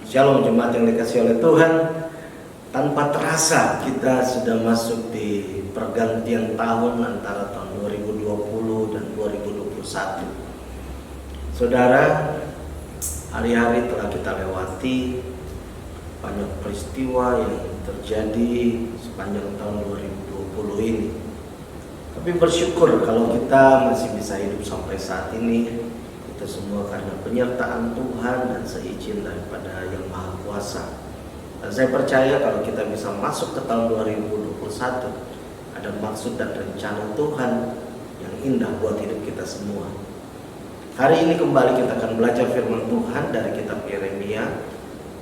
Shalom jemaat yang dikasihi oleh Tuhan. Tanpa terasa kita sudah masuk di pergantian tahun antara tahun 2020 dan 2021. Saudara, hari-hari telah kita lewati, banyak peristiwa yang terjadi sepanjang tahun 2020 ini. Tapi bersyukur kalau kita masih bisa hidup sampai saat ini. Itu semua karena penyertaan Tuhan dan seizin daripada Yang Maha Kuasa. Dan saya percaya kalau kita bisa masuk ke tahun 2021, ada maksud dan rencana Tuhan yang indah buat hidup kita semua. Hari ini kembali kita akan belajar firman Tuhan dari kitab Yeremia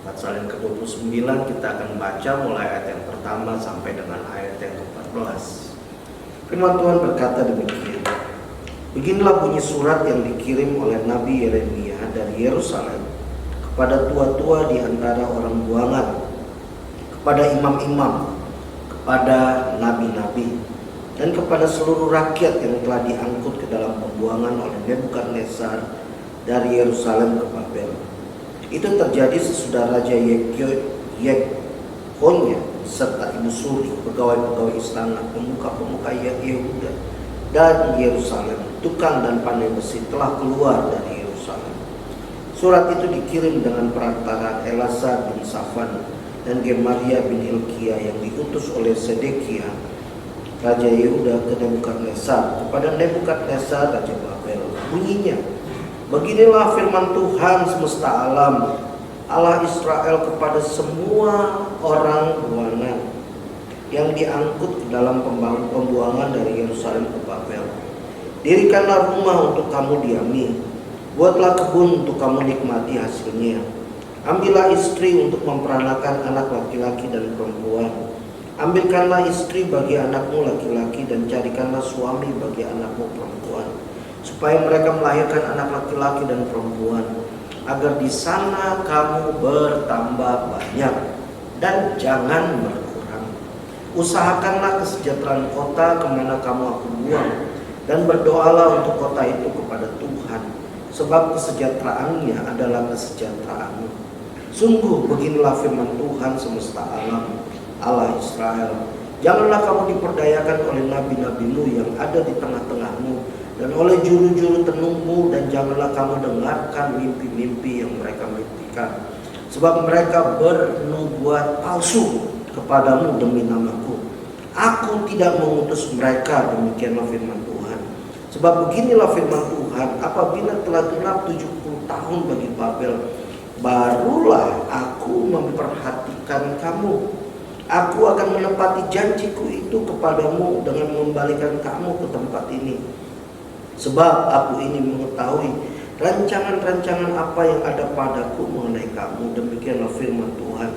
pasal yang ke-29. Kita akan baca mulai ayat yang pertama sampai dengan ayat yang ke-14. Firman Tuhan berkata demikian. Beginilah bunyi surat yang dikirim oleh Nabi Yeremia dari Yerusalem kepada tua-tua di antara orang buangan, kepada imam-imam, kepada nabi-nabi, dan kepada seluruh rakyat yang telah diangkut ke dalam pembuangan oleh Nebukadnezar dari Yerusalem ke Babel. Itu terjadi sesudah Raja Yekhonya serta ibu suri, pegawai-pegawai istana, pemuka-pemuka Yehuda dan Yerusalem, tukang dan pandai besi telah keluar dari Yerusalem. Surat itu dikirim dengan perantaraan Elasar bin Safan dan Gemaria bin Hilkiah yang diutus oleh Sedekia Raja Yehuda ke Nebukadnezar, kepada Nebukadnezar Raja Babel. Bunyinya, beginilah firman Tuhan semesta alam, Allah Israel, kepada semua orang buangan yang diangkut ke dalam pembuangan dari Yerusalem ke Babel. Dirikanlah rumah untuk kamu diami, buatlah kebun untuk kamu nikmati hasilnya. Ambillah istri untuk memperanakan anak laki-laki dan perempuan. Ambilkanlah istri bagi anakmu laki-laki dan carikanlah suami bagi anakmu perempuan, supaya mereka melahirkan anak laki-laki dan perempuan, agar di sana kamu bertambah banyak dan jangan berkurang. Usahakanlah kesejahteraan kota kemana kamu aku buang, dan berdoalah untuk kota itu kepada Tuhan, sebab kesejahteraannya adalah kesejahteraanmu. Sungguh beginilah firman Tuhan semesta alam, Allah Israel. Janganlah kamu diperdayakan oleh nabi-nabimu yang ada di tengah-tengahmu, dan oleh juru-juru tenungmu, dan janganlah kamu dengarkan mimpi-mimpi yang mereka mimpikan, sebab mereka bernubuat palsu kepadamu demi namaku. Aku tidak mengutus mereka, demikianlah firman Tuhan. Sebab beginilah firman Tuhan, apabila telah genap 70 tahun bagi Babel, barulah aku memperhatikan kamu. Aku akan menepati janjiku itu kepadamu dengan membalikan kamu ke tempat ini. Sebab aku ini mengetahui rancangan-rancangan apa yang ada padaku mengenai kamu, demikianlah firman Tuhan,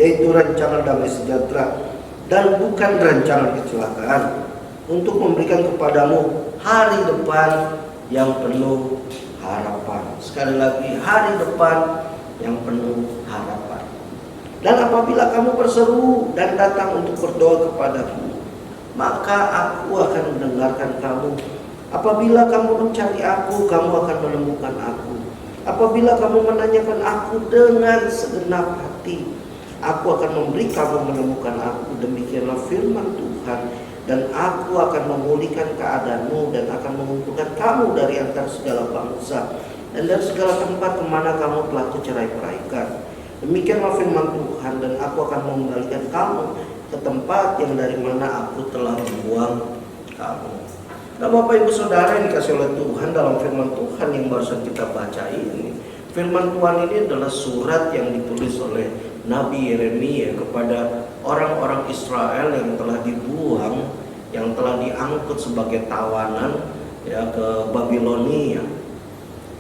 yaitu rancangan damai sejahtera dan bukan rancangan kecelakaan, untuk memberikan kepadamu hari depan yang penuh harapan. Sekali lagi, hari depan yang penuh harapan. Dan apabila kamu berseru dan datang untuk berdoa kepadaku, maka aku akan mendengarkan kamu. Apabila kamu mencari aku, kamu akan menemukan aku. Apabila kamu menanyakan aku dengan segenap hati, aku akan memberi kamu menemukan aku, demikianlah firman Tuhan. Dan aku akan memulihkan keadaanmu dan akan mengumpulkan kamu dari antara segala bangsa dan dari segala tempat kemana kamu telah kucerai-beraikan. Demikianlah firman Tuhan, dan aku akan mengembalikan kamu ke tempat yang dari mana aku telah membuang kamu. Nah, Bapak Ibu Saudara yang dikasih oleh Tuhan, dalam firman Tuhan yang barusan kita baca ini, firman Tuhan ini adalah surat yang ditulis oleh Nabi Yeremia kepada orang-orang Israel yang telah dibuang, yang telah diangkut sebagai tawanan ke Babilonia.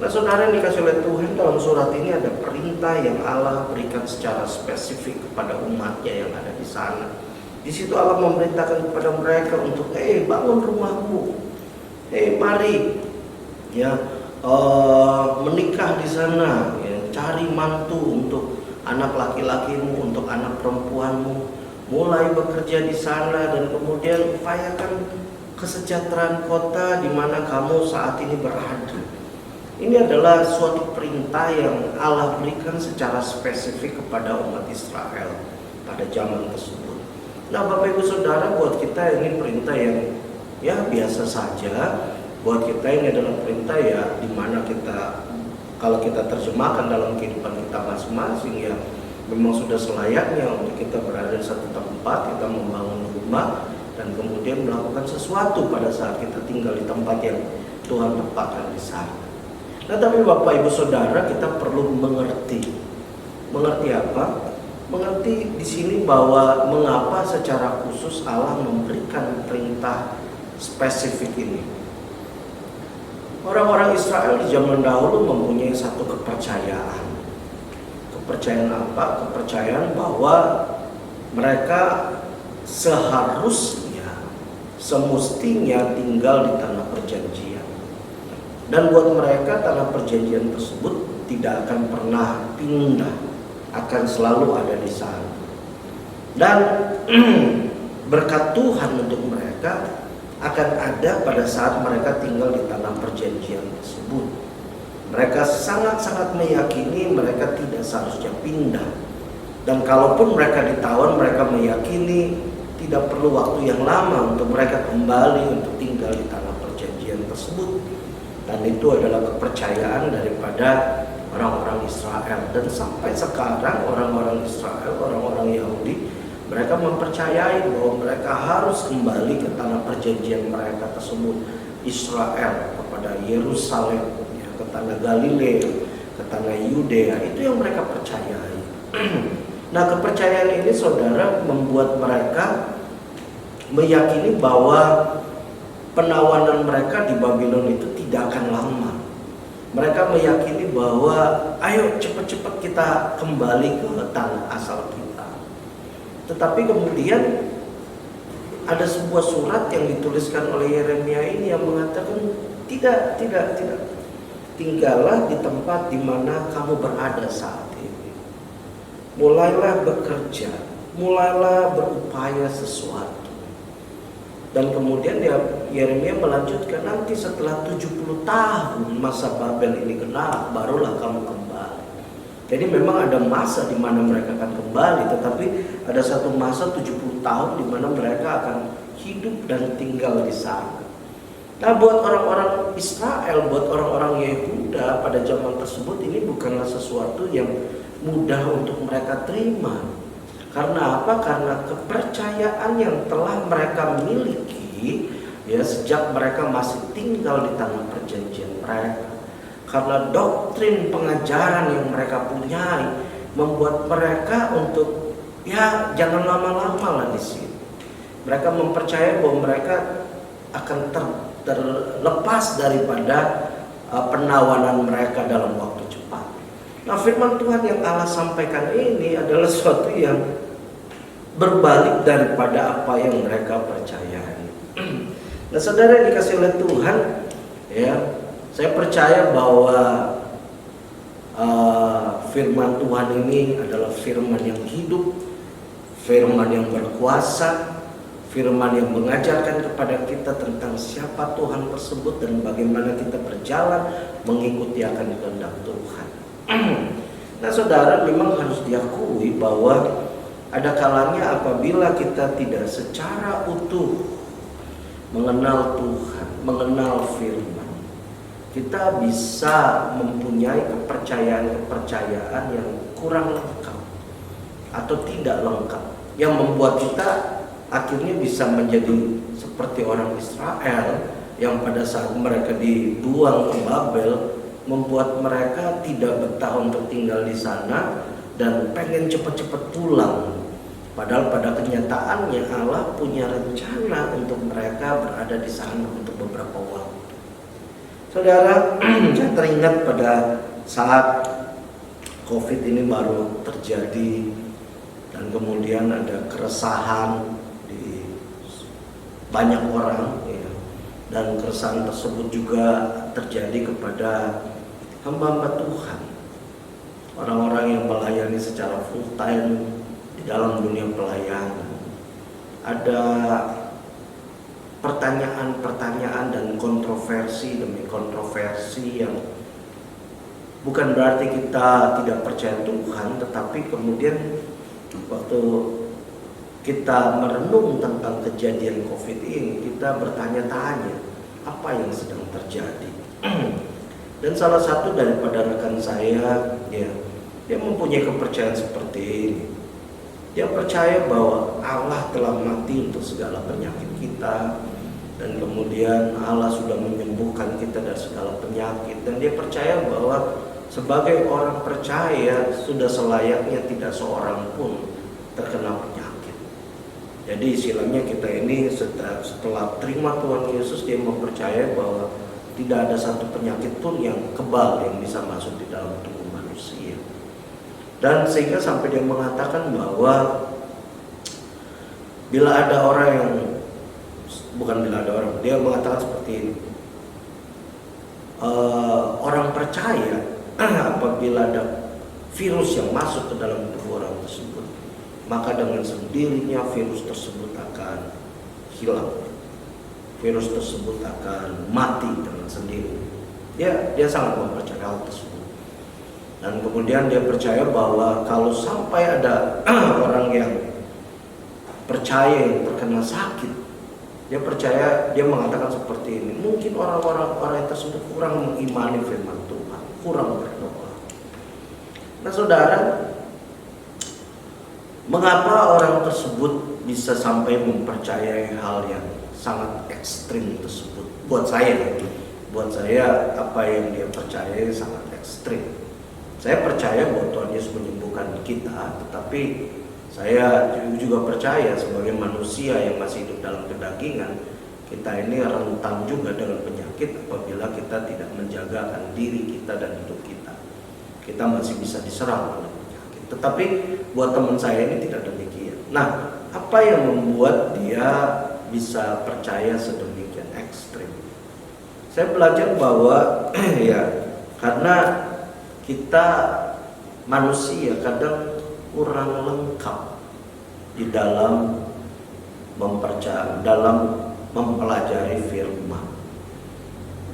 Nah, saudara yang dikasih oleh Tuhan, dalam surat ini ada perintah yang Allah berikan secara spesifik kepada umatnya yang ada di sana. Di situ Allah memerintahkan kepada mereka untuk bangun rumahmu, mari menikah di sana, cari mantu untuk anak laki-lakimu, untuk anak perempuanmu, mulai bekerja di sana, dan kemudian upayakan kesejahteraan kota di mana kamu saat ini berada. Ini adalah suatu perintah yang Allah berikan secara spesifik kepada umat Israel pada zaman tersebut. Nah, Bapak Ibu Saudara, buat kita ini perintah yang ya biasa saja. Buat kita ini adalah perintah ya dimana kita, kalau kita terjemahkan dalam kehidupan kita masing-masing, ya memang sudah selayaknya untuk kita berada di satu tempat, kita membangun rumah dan kemudian melakukan sesuatu pada saat kita tinggal di tempat yang Tuhan tempatkan di sana. Nah, tapi Bapak Ibu Saudara, kita perlu mengerti apa? Mengerti di sini bahwa mengapa secara khusus Allah memberikan perintah spesifik ini. Orang-orang Israel di zaman dahulu mempunyai satu kepercayaan. Kepercayaan apa? Kepercayaan bahwa mereka seharusnya, semestinya tinggal di tanah perjanjian. Dan buat mereka tanah perjanjian tersebut tidak akan pernah pindah, akan selalu ada di sana. Dan berkat Tuhan untuk mereka akan ada pada saat mereka tinggal di tanah perjanjian tersebut. Mereka sangat-sangat meyakini mereka tidak seharusnya pindah. Dan kalaupun mereka ditawan, mereka meyakini tidak perlu waktu yang lama untuk mereka kembali untuk tinggal di tanah perjanjian tersebut. Dan itu adalah kepercayaan daripada orang-orang Israel. Dan sampai sekarang orang-orang Israel, orang-orang Yahudi, mereka mempercayai bahwa mereka harus kembali ke tanah perjanjian mereka tersebut, Israel, kepada Yerusalem, ya, ke tanah Galilea, ke tanah Yudea. Itu yang mereka percayai. Nah, kepercayaan ini, saudara, membuat mereka meyakini bahwa penawanan mereka di Babylon itu tidak akan lama. Mereka meyakini bahwa ayo cepat-cepat kita kembali ke tanah asal kita. Tetapi kemudian ada sebuah surat yang dituliskan oleh Yeremia ini yang mengatakan tidak. Tinggallah di tempat di mana kamu berada saat ini. Mulailah bekerja, mulailah berupaya sesuatu. Dan kemudian Yeremia melanjutkan, nanti setelah 70 tahun masa Babel ini genap, barulah kamu kembali. Jadi memang ada masa di mana mereka akan kembali, tetapi ada satu masa 70 tahun di mana mereka akan hidup dan tinggal di sana. Nah, buat orang-orang Israel, buat orang-orang Yehuda pada zaman tersebut, ini bukanlah sesuatu yang mudah untuk mereka terima. Karena apa? Karena kepercayaan yang telah mereka miliki, ya, sejak mereka masih tinggal di tanah perjanjian mereka. Karena doktrin pengajaran yang mereka punyai membuat mereka untuk ya jangan lama-lama lah di sini. Mereka mempercayai bahwa mereka akan terlepas daripada penawanan mereka dalam waktu cepat. Nah, firman Tuhan yang Allah sampaikan ini adalah sesuatu yang berbalik daripada apa yang mereka percayai. Nah, saudara yang dikasih oleh Tuhan, ya, saya percaya bahwa firman Tuhan ini adalah firman yang hidup, firman yang berkuasa, firman yang mengajarkan kepada kita tentang siapa Tuhan tersebut dan bagaimana kita berjalan mengikuti akan kehendak Tuhan. Nah, saudara, memang harus diakui bahwa ada kalanya apabila kita tidak secara utuh mengenal Tuhan, mengenal firman, kita bisa mempunyai kepercayaan yang kurang lengkap atau tidak lengkap, yang membuat kita akhirnya bisa menjadi seperti orang Israel yang pada saat mereka dibuang ke Babel membuat mereka tidak betah untuk tinggal di sana dan pengen cepat-cepat pulang. Padahal pada kenyataannya Allah punya rencana untuk mereka berada di sana untuk beberapa waktu. Saudara, saya teringat pada saat COVID ini baru terjadi dan kemudian ada keresahan di banyak orang, ya. Dan keresahan tersebut juga terjadi kepada hamba-hamba Tuhan, orang-orang yang melayani secara full time di dalam dunia pelayanan. Ada pertanyaan-pertanyaan dan kontroversi demi kontroversi yang Bukan berarti kita tidak percaya Tuhan, tetapi kemudian waktu kita merenung tentang kejadian COVID ini, kita bertanya-tanya apa yang sedang terjadi. Dan salah satu daripada rekan saya, dia mempunyai kepercayaan seperti ini. Dia percaya bahwa Allah telah mati untuk segala penyakit kita, dan kemudian Allah sudah menyembuhkan kita dari segala penyakit. Dan dia percaya bahwa sebagai orang percaya sudah selayaknya tidak seorang pun terkena penyakit. Jadi istilahnya kita ini setelah terima Tuhan Yesus, dia mempercayai bahwa tidak ada satu penyakit pun yang kebal yang bisa masuk di dalam tubuh manusia. Dan sehingga sampai dia mengatakan bahwa bila ada orang yang dia mengatakan seperti ini, orang percaya apabila ada virus yang masuk ke dalam tubuh orang tersebut, maka dengan sendirinya virus tersebut akan hilang, virus tersebut akan mati dengan sendiri. Dia sangat mempercayai hal tersebut. Dan kemudian dia percaya bahwa kalau sampai ada orang yang percaya yang terkena sakit, dia mengatakan seperti ini, mungkin orang tersebut kurang mengimani firman Tuhan, kurang berdoa. Nah saudara, mengapa orang tersebut bisa sampai mempercayai hal yang sangat ekstrim tersebut? Buat saya apa yang dia percayai sangat ekstrim. Saya percaya bahwa Tuhan Yesus menyembuhkan kita, tetapi saya juga percaya sebagai manusia yang masih hidup dalam kedagingan, kita ini rentan juga dengan penyakit apabila kita tidak menjagakan diri kita dan hidup kita. Kita masih bisa diserang oleh penyakit. Tetapi buat teman saya ini tidak demikian. Nah, apa yang membuat dia bisa percaya sedemikian ekstrim? Saya belajar bahwa karena kita manusia kadang kurang lengkap di dalam mempelajari firman,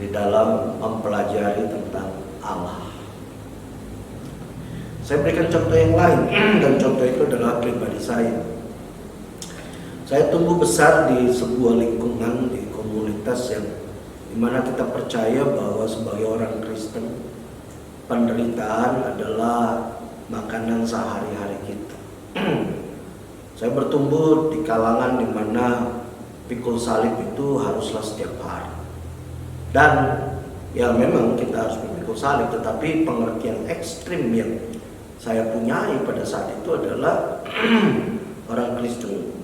di dalam mempelajari tentang Allah. Saya berikan contoh yang lain, dan contoh itu adalah pribadi saya. Saya tumbuh besar di sebuah lingkungan, di komunitas yang dimana kita percaya bahwa sebagai orang Kristen, penderitaan adalah makanan sehari-hari kita. Saya bertumbuh di kalangan di mana pikul salib itu haruslah setiap hari. Dan memang kita harus memikul salib, tetapi pengertian ekstrim yang saya punyai pada saat itu adalah orang Kristen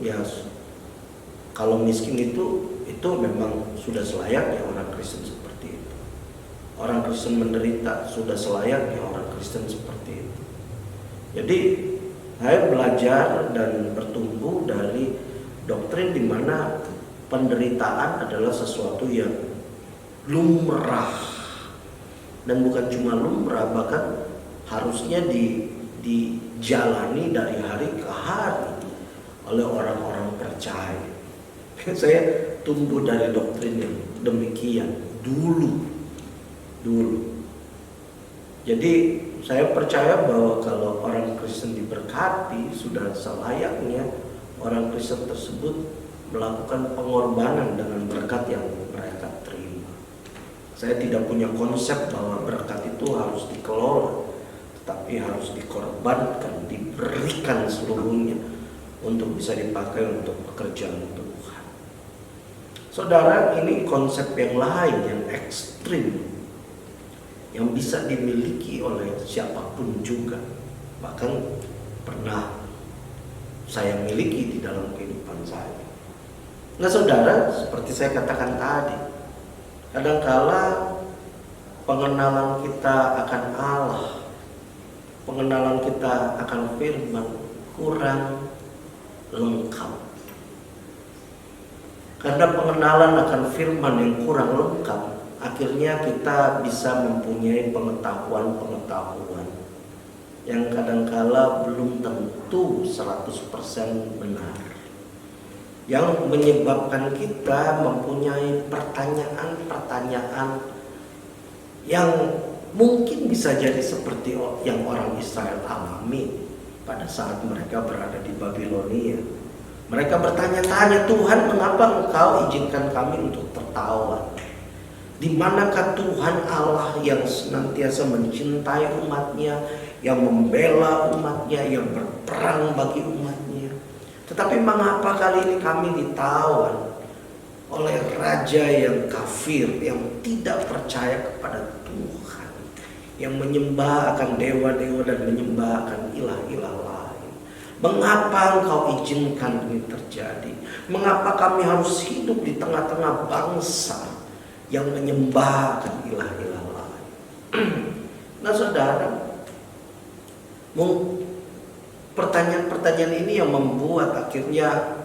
kalau miskin itu memang sudah selayaknya orang Kristen seperti itu. Orang Kristen menderita sudah selayaknya orang Kristen seperti itu. Jadi saya belajar dan bertumbuh dari doktrin di mana penderitaan adalah sesuatu yang lumrah, dan bukan cuma lumrah, bahkan harusnya dijalani dari hari ke hari oleh orang-orang percaya. Saya tumbuh dari doktrin yang demikian dulu. Jadi saya percaya bahwa kalau orang Kristen diberkati, sudah selayaknya orang Kristen tersebut melakukan pengorbanan dengan berkat yang mereka terima. Saya tidak punya konsep bahwa berkat itu harus dikelola, tetapi harus dikorbankan, diberikan seluruhnya untuk bisa dipakai untuk pekerjaan Tuhan. Saudara, ini konsep yang lain, yang ekstrim, yang bisa dimiliki oleh siapapun juga. Bahkan pernah saya miliki di dalam kehidupan saya. Nah saudara, seperti saya katakan tadi, kadangkala pengenalan kita akan Allah, pengenalan kita akan firman kurang lengkap. Karena pengenalan akan firman yang kurang lengkap, akhirnya kita bisa mempunyai pengetahuan yang kadangkala belum tentu 100% benar, yang menyebabkan kita mempunyai pertanyaan-pertanyaan yang mungkin bisa jadi seperti yang orang Israel alami pada saat mereka berada di Babilonia. Mereka bertanya-tanya, Tuhan, mengapa Engkau izinkan kami untuk tertawa? Di manakah Tuhan Allah yang senantiasa mencintai umatnya, yang membela umatnya, yang berperang bagi umatnya? Tetapi mengapa kali ini kami ditawan oleh raja yang kafir, yang tidak percaya kepada Tuhan, yang menyembah akan dewa-dewa dan menyembah akan ilah-ilah lain? Mengapa Engkau izinkan ini terjadi? Mengapa kami harus hidup di tengah-tengah bangsa yang menyembah akan ilah-ilah lain? Nah saudara, pertanyaan-pertanyaan ini yang membuat akhirnya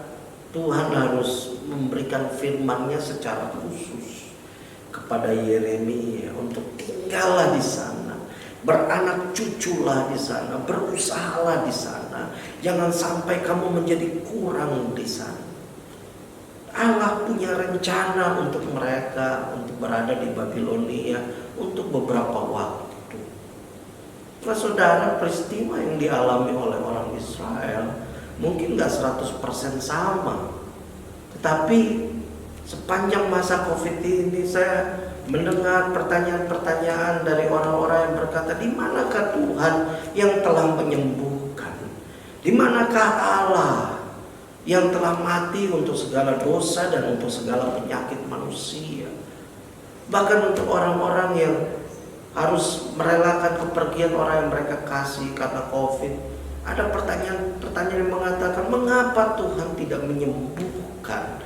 Tuhan harus memberikan firman-Nya secara khusus kepada Yeremia untuk tinggallah di sana, beranak cuculah di sana, berusahalah di sana, jangan sampai kamu menjadi kurang di sana. Allah punya rencana untuk mereka untuk berada di Babilonia untuk beberapa waktu. Nah saudara, peristiwa yang dialami oleh orang Israel mungkin gak 100% sama, tetapi sepanjang masa COVID ini saya mendengar pertanyaan-pertanyaan dari orang-orang yang berkata, di manakah Tuhan yang telah menyembuhkan? Di manakah Allah yang telah mati untuk segala dosa dan untuk segala penyakit manusia? Bahkan untuk orang-orang yang harus merelakan kepergian orang yang mereka kasih karena COVID, ada pertanyaan yang mengatakan, mengapa Tuhan tidak menyembuhkan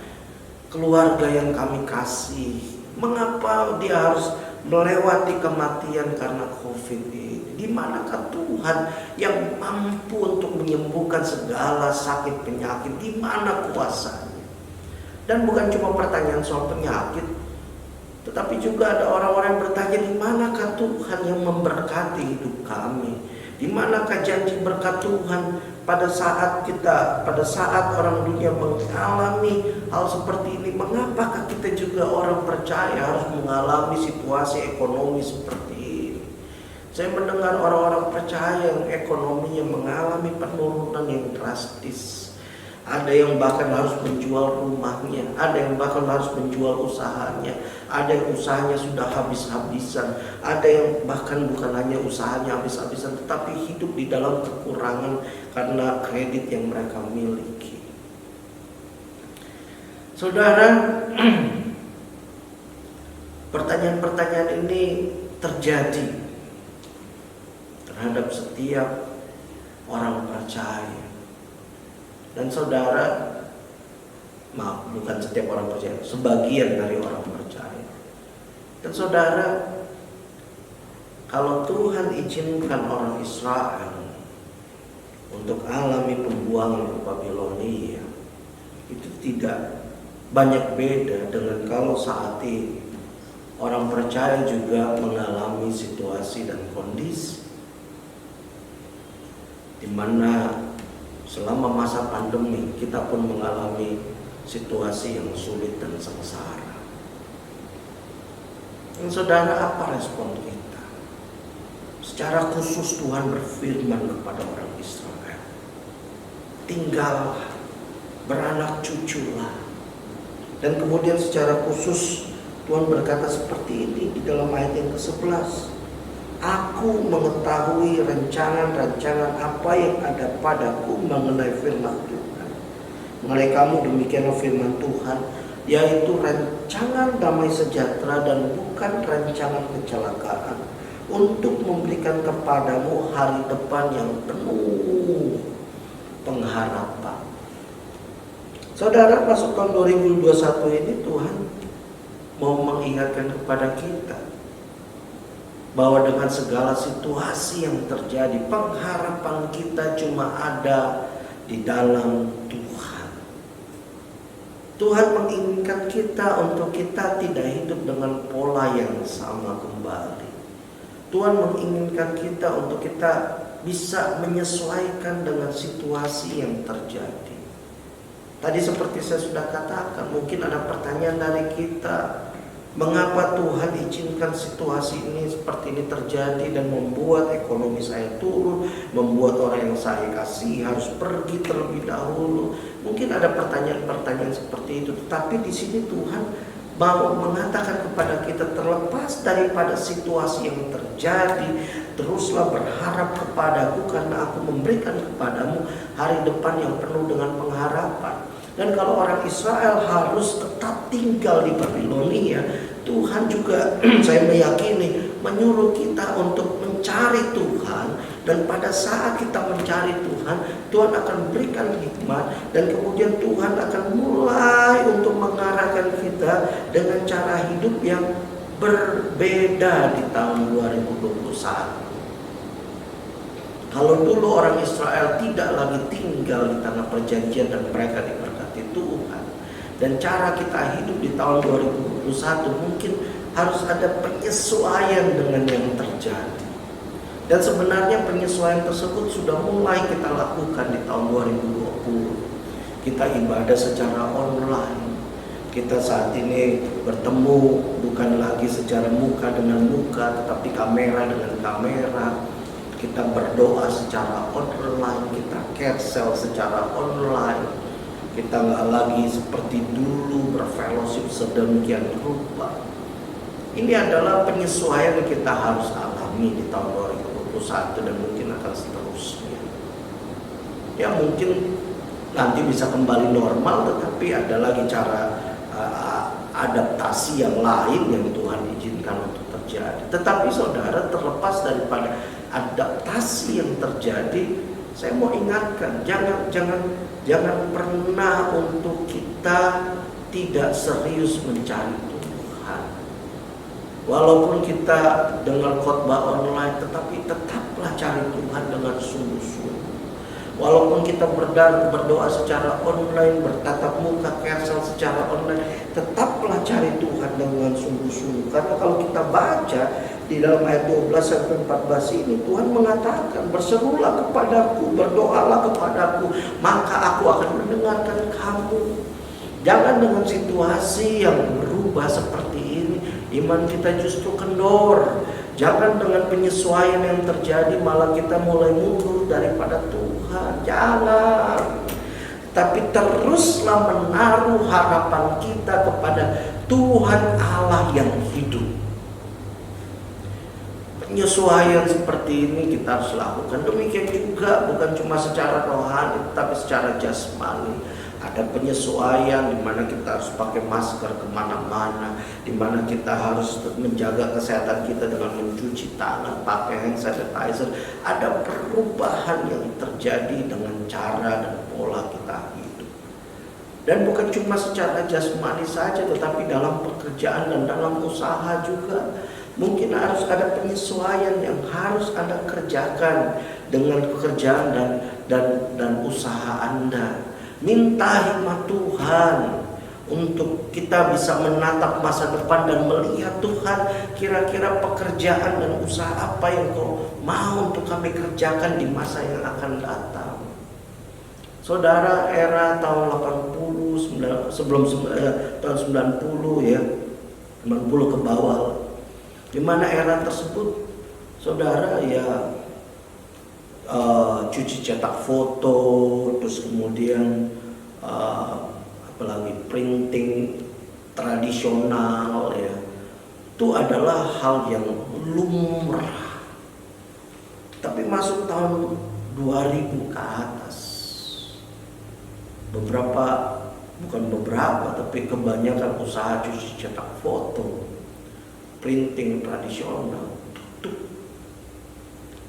keluarga yang kami kasih? Mengapa dia harus melewati kematian karena COVID ini? Di manakah Tuhan yang mampu untuk menyembuhkan segala sakit penyakit? Di mana kuasanya? Dan bukan cuma pertanyaan soal penyakit, tetapi juga ada orang-orang yang bertanya, di manakah Tuhan yang memberkati hidup kami? Di manakah janji berkat Tuhan pada saat orang dunia mengalami hal seperti ini? Mengapakah kita juga orang percaya harus mengalami situasi ekonomi seperti ini? Saya mendengar orang-orang percaya yang ekonominya mengalami penurunan yang drastis. Ada yang bahkan harus menjual rumahnya, ada yang bahkan harus menjual usahanya, ada yang usahanya sudah habis-habisan, ada yang bahkan bukan hanya usahanya habis-habisan, tetapi hidup di dalam kekurangan karena kredit yang mereka miliki. Saudara, pertanyaan-pertanyaan ini terjadi terhadap setiap orang percaya. Dan saudara, bukan setiap orang percaya, sebagian dari orang percaya. Dan saudara, kalau Tuhan izinkan orang Israel untuk alami pembuangan ke Babilonia, itu tidak banyak beda dengan kalau saat ini orang percaya juga mengalami situasi dan kondisi di mana selama masa pandemi kita pun mengalami situasi yang sulit dan sengsara. Dan saudara, apa respon kita? Secara khusus Tuhan berfirman kepada orang Israel, tinggallah, beranak cuculah. Dan kemudian secara khusus Tuhan berkata seperti ini di dalam ayat yang ke-11. Aku mengetahui rancangan-rancangan apa yang ada padaku mengenai firman Tuhan. Mengenai kamu demikianlah firman Tuhan, yaitu rancangan damai sejahtera dan bukan rancangan kecelakaan, untuk memberikan kepadamu hari depan yang penuh pengharapan. Saudara, masuk tahun 2021 ini Tuhan mau mengingatkan kepada kita bahwa dengan segala situasi yang terjadi, pengharapan kita cuma ada di dalam Tuhan. Tuhan menginginkan kita untuk kita tidak hidup dengan pola yang sama kembali. Tuhan menginginkan kita untuk kita bisa menyesuaikan dengan situasi yang terjadi. Tadi seperti saya sudah katakan, mungkin ada pertanyaan dari kita, Mengapa Tuhan izinkan situasi ini seperti ini terjadi dan membuat ekonomi saya turun, membuat orang yang saya kasih harus pergi terlebih dahulu. Mungkin ada pertanyaan-pertanyaan seperti itu, tetapi di sini Tuhan mau mengatakan kepada kita, terlepas daripada situasi yang terjadi, teruslah berharap kepadaku karena aku memberikan kepadamu hari depan yang penuh dengan pengharapan. Dan kalau orang Israel harus tetap tinggal di Babilonia, Tuhan juga saya meyakini menyuruh kita untuk mencari Tuhan. Dan pada saat kita mencari Tuhan, Tuhan akan berikan hikmat, dan kemudian Tuhan akan mulai untuk mengarahkan kita dengan cara hidup yang berbeda di tahun 2021. Kalau dulu orang Israel tidak lagi tinggal di tanah perjanjian dan mereka diberkati Tuhan, dan cara kita hidup di tahun 2021 mungkin harus ada penyesuaian dengan yang terjadi. Dan sebenarnya penyesuaian tersebut sudah mulai kita lakukan di tahun 2020. Kita ibadah secara online. Kita saat ini bertemu bukan lagi secara muka dengan muka, tetapi kamera dengan kamera. Kita berdoa secara online, kita cancel secara online. Kita nggak lagi seperti dulu berfellowship sedemikian rupa. Ini adalah penyesuaian yang kita harus alami di tahun 2021 dan mungkin akan seterusnya. Ya mungkin nanti bisa kembali normal, tetapi ada lagi cara adaptasi yang lain yang Tuhan izinkan untuk terjadi. Tetapi saudara, terlepas daripada adaptasi yang terjadi, saya mau ingatkan, jangan pernah untuk kita tidak serius mencari Tuhan. Walaupun kita dengar khotbah online, tetapi tetaplah cari Tuhan dengan sungguh-sungguh. Walaupun kita berdoa secara online, bertatap muka cancel secara online, tetaplah cari Tuhan dengan sungguh-sungguh. Karena kalau kita baca di dalam ayat 12-14 ini, Tuhan mengatakan, berserulah kepadaku, berdoalah kepadaku, maka aku akan mendengarkan kamu. Jangan dengan situasi yang berubah seperti ini, iman kita justru kendor. Jangan dengan penyesuaian yang terjadi malah kita mulai mundur daripada Tuhan. Jangan. Tapi teruslah menaruh harapan kita kepada Tuhan Allah yang hidup. Penyesuaian seperti ini kita harus lakukan. Demikian juga bukan cuma secara rohani, tapi secara jasmani. Ada penyesuaian di mana kita harus pakai masker kemana-mana, di mana kita harus menjaga kesehatan kita dengan mencuci tangan, pakai hand sanitizer. Ada perubahan yang terjadi dengan cara dan pola kita hidup. Dan bukan cuma secara jasmani saja, tetapi dalam pekerjaan dan dalam usaha juga. Mungkin harus ada penyesuaian yang harus Anda kerjakan dengan pekerjaan dan usaha Anda. Minta hikmat Tuhan untuk kita bisa menatap masa depan dan melihat, Tuhan, kira-kira pekerjaan dan usaha apa yang Kau mau untuk kami kerjakan di masa yang akan datang. Saudara, era tahun 80, sebelum tahun 90 ya, 90 ke bawah, di mana era tersebut saudara ya cuci cetak foto, terus kemudian apalagi printing tradisional ya, itu adalah hal yang lumrah. Tapi masuk tahun 2000 ke atas, tapi kebanyakan usaha cuci cetak foto, printing tradisional tutup.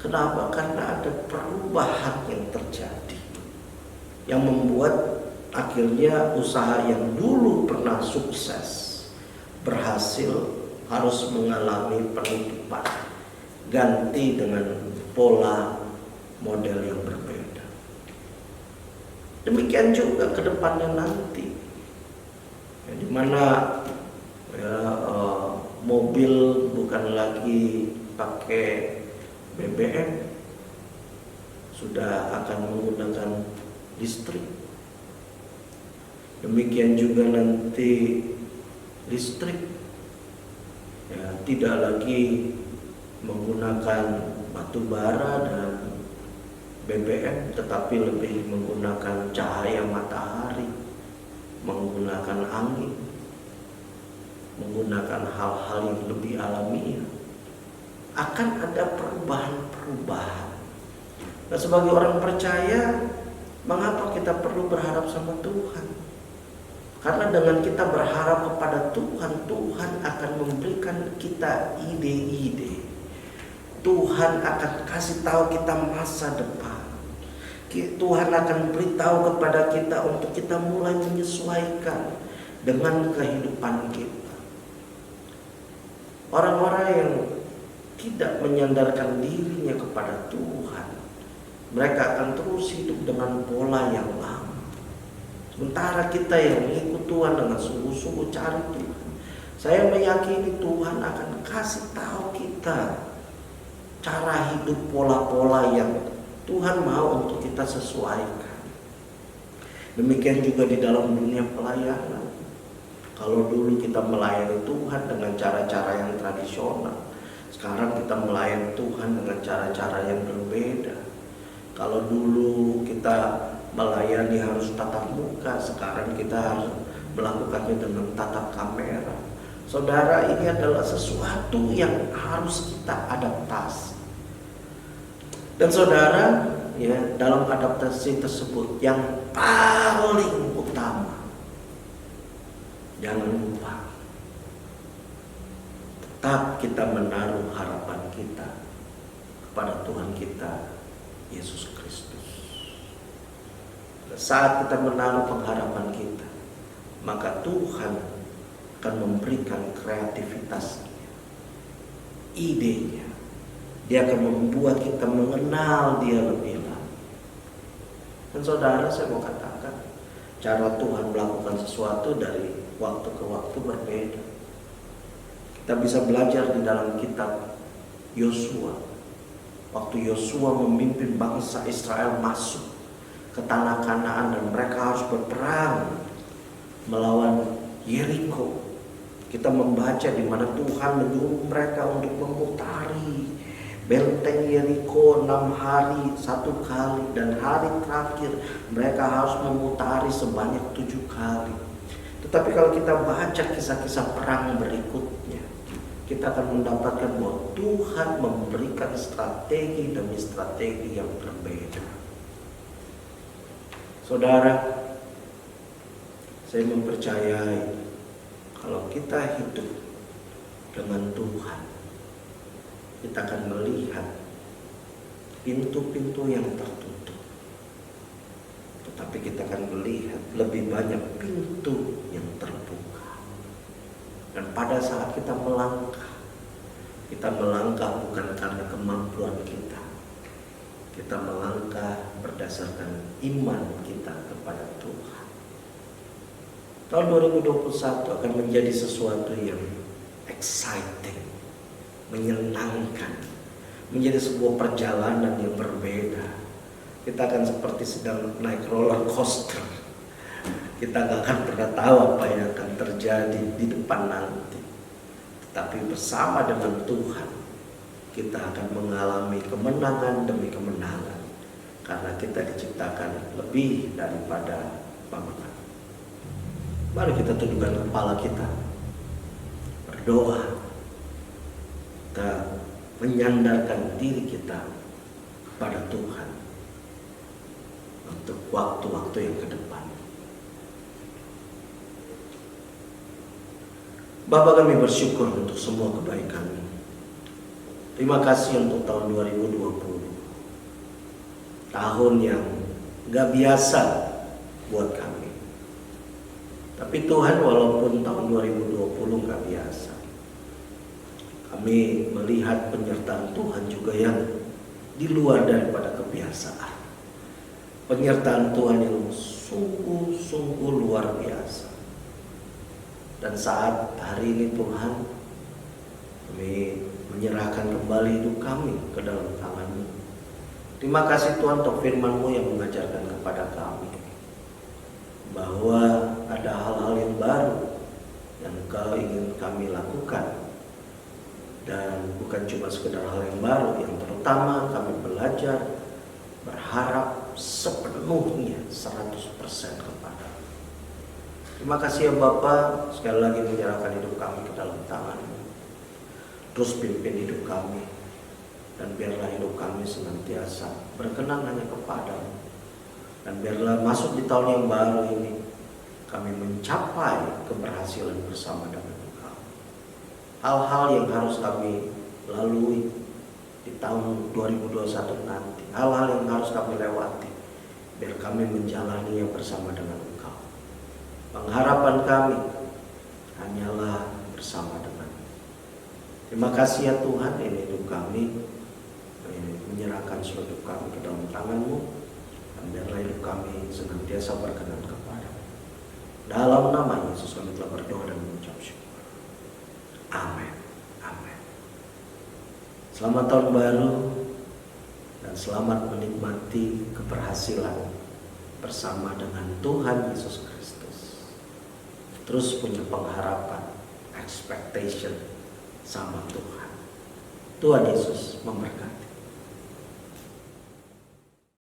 Kenapa? Karena ada perubahan yang terjadi, yang membuat akhirnya usaha yang dulu pernah sukses, berhasil, harus mengalami penutupan, ganti dengan pola model yang berbeda. Demikian juga ke depannya nanti, ya, di mana mobil bukan lagi pakai BBM, sudah akan menggunakan listrik. Demikian juga nanti listrik tidak lagi menggunakan batu bara dan BBM, tetapi lebih menggunakan cahaya matahari, menggunakan angin, menggunakan hal-hal yang lebih alamiah, akan ada perubahan-perubahan. Nah, sebagai orang percaya, mengapa kita perlu berharap sama Tuhan? Karena dengan kita berharap kepada Tuhan, Tuhan akan memberikan kita ide-ide. Tuhan akan kasih tahu kita masa depan. Tuhan akan beritahu kepada kita untuk kita mulai menyesuaikan dengan kehidupan kita. Orang-orang yang tidak menyandarkan dirinya kepada Tuhan, mereka akan terus hidup dengan pola yang lama. Sementara kita yang mengikut Tuhan dengan sungguh-sungguh cari Tuhan, saya meyakini Tuhan akan kasih tahu kita cara hidup, pola-pola yang Tuhan mau untuk kita sesuaikan. Demikian juga di dalam dunia pelayanan. Kalau dulu kita melayani Tuhan dengan cara-cara yang tradisional, sekarang kita melayani Tuhan dengan cara-cara yang berbeda. Kalau dulu kita melayani harus tatap muka, sekarang kita harus melakukannya dengan tatap kamera. Saudara, ini adalah sesuatu yang harus kita adaptasi. Dan saudara, ya, dalam adaptasi tersebut yang paling utama, jangan lupa tetap kita menaruh harapan kita kepada Tuhan kita Yesus Kristus. Saat kita menaruh pengharapan kita, maka Tuhan akan memberikan kreativitasnya, idenya. Dia akan membuat kita mengenal Dia lebih lagi. Dan saudara, saya mau katakan, cara Tuhan melakukan sesuatu dari waktu ke waktu berbeda. Kita bisa belajar di dalam kitab Yosua. Waktu Yosua memimpin bangsa Israel masuk ke tanah Kanaan dan mereka harus berperang melawan Yeriko. Kita membaca di mana Tuhan menyuruh mereka untuk memutari benteng Yeriko 6 hari 1 kali, dan hari terakhir mereka harus memutari sebanyak 7 kali. Tetapi kalau kita baca kisah-kisah perang berikutnya, kita akan mendapatkan bahwa Tuhan memberikan strategi demi strategi yang berbeda. Saudara, saya mempercayai kalau kita hidup dengan Tuhan, kita akan melihat pintu-pintu yang tertutup, tetapi kita akan melihat lebih banyak pintu yang terbuka. Dan pada saat kita melangkah bukan karena kemampuan kita. Kita melangkah berdasarkan iman kita kepada Tuhan. Tahun 2021 akan menjadi sesuatu yang exciting, menyenangkan, menjadi sebuah perjalanan yang berbeda. Kita akan seperti sedang naik roller coaster. Kita gak akan pernah tahu apa yang akan terjadi di depan nanti. Tetapi bersama dengan Tuhan, kita akan mengalami kemenangan demi kemenangan, karena kita diciptakan lebih daripada pemenang. Mari kita tundukkan kepala kita, berdoa, kita menyandarkan diri kita kepada Tuhan untuk waktu-waktu yang ke depan. Bapa, kami bersyukur untuk semua kebaikan-Mu. Terima kasih untuk tahun 2020. Tahun yang gak biasa buat kami. Tapi Tuhan, walaupun tahun 2020 gak biasa, kami melihat penyertaan Tuhan juga yang di luar daripada kebiasaan. Penyertaan Tuhan yang sungguh-sungguh luar biasa. Dan saat hari ini Tuhan, kami menyerahkan kembali hidup kami ke dalam tangan-Mu. Terima kasih Tuhan untuk firman-Mu yang mengajarkan kepada kami bahwa ada hal-hal yang baru yang Engkau ingin kami lakukan Dan bukan cuma sekedar hal yang baru, yang terutama kami belajar berharap sepenuhnya 100% kepada. Terima kasih ya Bapa, sekali lagi menyerahkan hidup kami ke dalam tangan-Mu. Terus pimpin hidup kami, dan biarlah hidup kami senantiasa berkenan hanya kepada-Mu. Dan biarlah masuk di tahun yang baru ini kami mencapai keberhasilan bersama dengan Engkau. Hal-hal yang harus kami lalui di tahun 2021 nanti, hal-hal yang harus kami lewati, biar kami menjalaninya bersama dengan Engkau. Pengharapan kami hanyalah bersama dengan. Terima kasih ya Tuhan, ini hidup kami, menyerahkan seluruh hidup kami ke dalam tangan-Mu, dan biarlah hidup kami senantiasa berkenan kepada. Dalam nama Yesus kami telah berdoa dan mengucap syukur. Amin. Amin. Selamat tahun baru dan selamat menikmati keberhasilan bersama dengan Tuhan Yesus Kristus. Terus punya pengharapan, expectation sama Tuhan. Tuhan Yesus memberkati.